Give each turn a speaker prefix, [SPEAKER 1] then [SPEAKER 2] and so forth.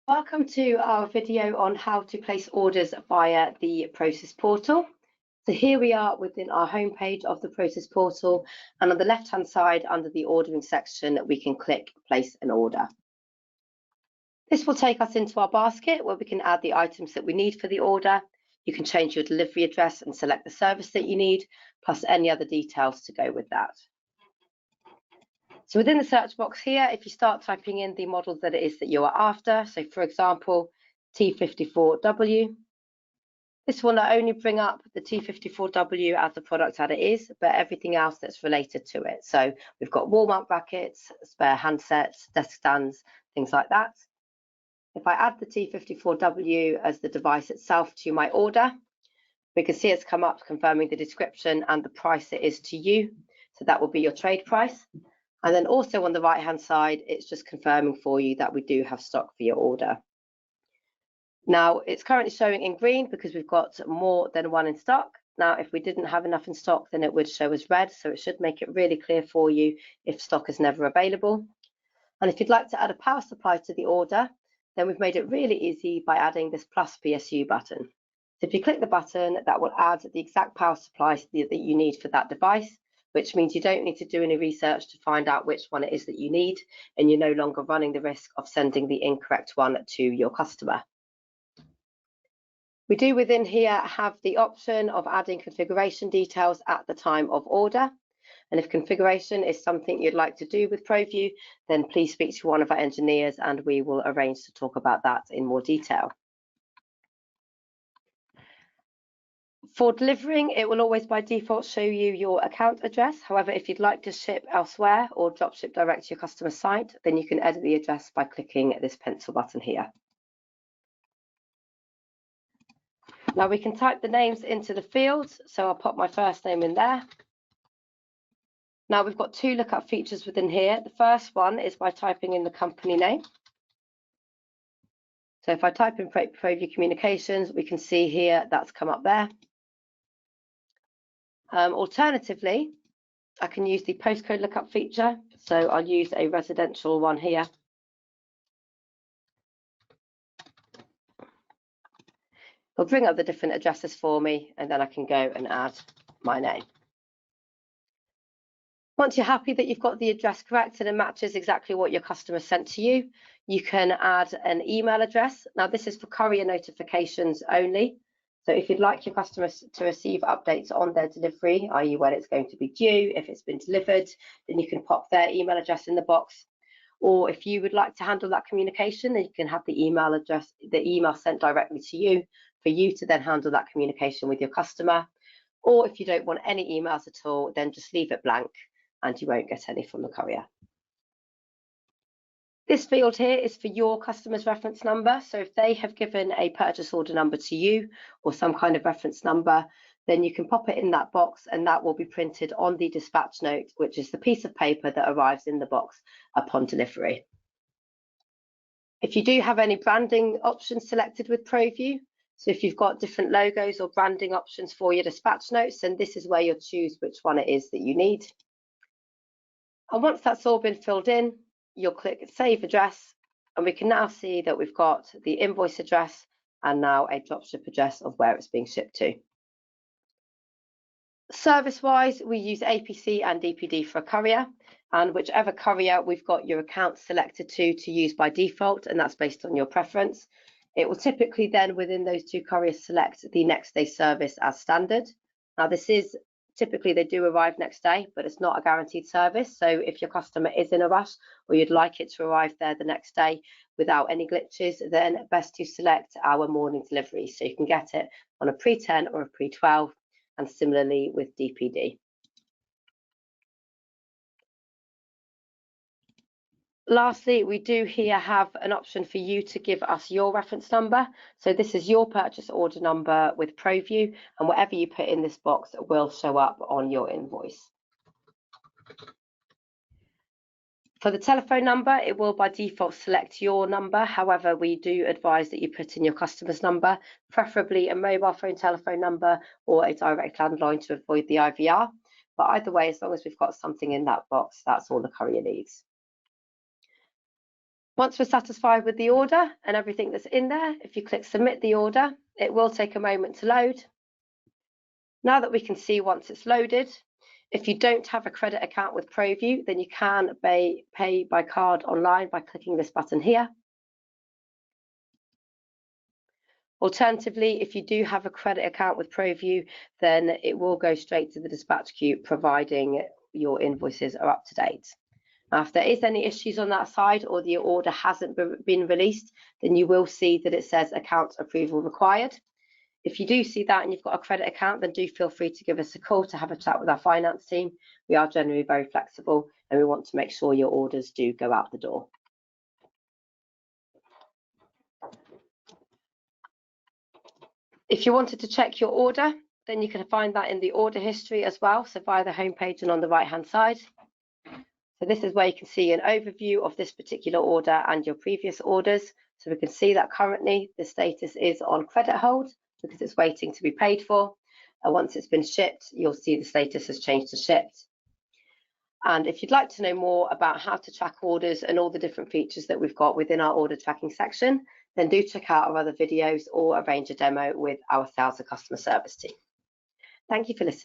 [SPEAKER 1] Welcome to our video on how to place orders via the ProSys portal. So here we are within our homepage of the ProSys portal, and on the left-hand side under the ordering section, we can click place an order. This will take us into our basket where we can add the items that we need for the order. You can change your delivery address and select the service that you need, plus any other details to go with that. So within the search box here, if you start typing in the model that it is that you are after, so for example, T54W, this will not only bring up the T54W as the product that it is, but everything else that's related to it. So we've got wall mount brackets, spare handsets, desk stands, things like that. If I add the T54W as the device itself to my order, we can see it's come up confirming the description and the price it is to you. So that will be your trade price. And then also on the right hand side, it's just confirming for you that we do have stock for your order. Now it's currently showing in green because we've got more than one in stock. Now if we didn't have enough in stock, then it would show as red, so it should make it really clear for you if stock is never available. And if you'd like to add a power supply to the order, then we've made it really easy by adding this plus PSU button. So if you click the button, that will add the exact power supply that you need for that device, which means you don't need to do any research to find out which one it is that you need, and you're no longer running the risk of sending the incorrect one to your customer. We do within here have the option of adding configuration details at the time of order. And if configuration is something you'd like to do with ProVu, then please speak to one of our engineers and we will arrange to talk about that in more detail. For delivering, it will always by default show you your account address. However, if you'd like to ship elsewhere or drop ship direct to your customer site, then you can edit the address by clicking this pencil button here. Now we can type the names into the fields, so I'll pop my first name in there. Now we've got two lookup features within here. The first one is by typing in the company name. So if I type in ProVu Communications, we can see here that's come up there. Alternatively, I can use the postcode lookup feature. So I'll use a residential one here. It'll bring up the different addresses for me, and then I can go and add my name. Once you're happy that you've got the address correct and it matches exactly what your customer sent to you, you can add an email address. Now this is for courier notifications only. So if you'd like your customers to receive updates on their delivery, i.e. when it's going to be due, if it's been delivered, then you can pop their email address in the box. Or if you would like to handle that communication, then you can have the email address, the email sent directly to you for you to then handle that communication with your customer. Or if you don't want any emails at all, then just leave it blank and you won't get any from the courier. This field here is for your customer's reference number. So if they have given a purchase order number to you or some kind of reference number, then you can pop it in that box and that will be printed on the dispatch note, which is the piece of paper that arrives in the box upon delivery. If you do have any branding options selected with ProVu, so if you've got different logos or branding options for your dispatch notes, then this is where you'll choose which one it is that you need. And once that's all been filled in, you'll click Save Address, and we can now see that we've got the invoice address and now a dropship address of where it's being shipped to. Service-wise, we use APC and DPD for a courier, and whichever courier we've got your account selected to use by default, and that's based on your preference. It will typically then, within those two couriers, select the next day service as standard. Now this is typically they do arrive next day, but it's not a guaranteed service. So if your customer is in a rush or you'd like it to arrive there the next day without any glitches, then best to select our morning delivery. So you can get it on a pre-10 or a pre-12, and similarly with DPD. Lastly, we do here have an option for you to give us your reference number. So this is your purchase order number with ProVu, and whatever you put in this box will show up on your invoice. For the telephone number, it will by default select your number. However, we do advise that you put in your customer's number, preferably a mobile phone telephone number or a direct landline to avoid the IVR. But either way, as long as we've got something in that box, that's all the courier needs. Once we're satisfied with the order and everything that's in there, if you click submit the order, it will take a moment to load. Now that we can see once it's loaded, if you don't have a credit account with ProVu, then you can pay by card online by clicking this button here. Alternatively, if you do have a credit account with ProVu, then it will go straight to the dispatch queue, providing your invoices are up to date. Now, if there is any issues on that side or the order hasn't been released, then you will see that it says account approval required. If you do see that and you've got a credit account, then do feel free to give us a call to have a chat with our finance team. We are generally very flexible and we want to make sure your orders do go out the door. If you wanted to check your order, then you can find that in the order history as well, so via the homepage and on the right-hand side. So this is where you can see an overview of this particular order and your previous orders. So we can see that currently the status is on credit hold because it's waiting to be paid for. And once it's been shipped, you'll see the status has changed to shipped. And if you'd like to know more about how to track orders and all the different features that we've got within our order tracking section, then do check out our other videos or arrange a demo with our sales and customer service team. Thank you for listening.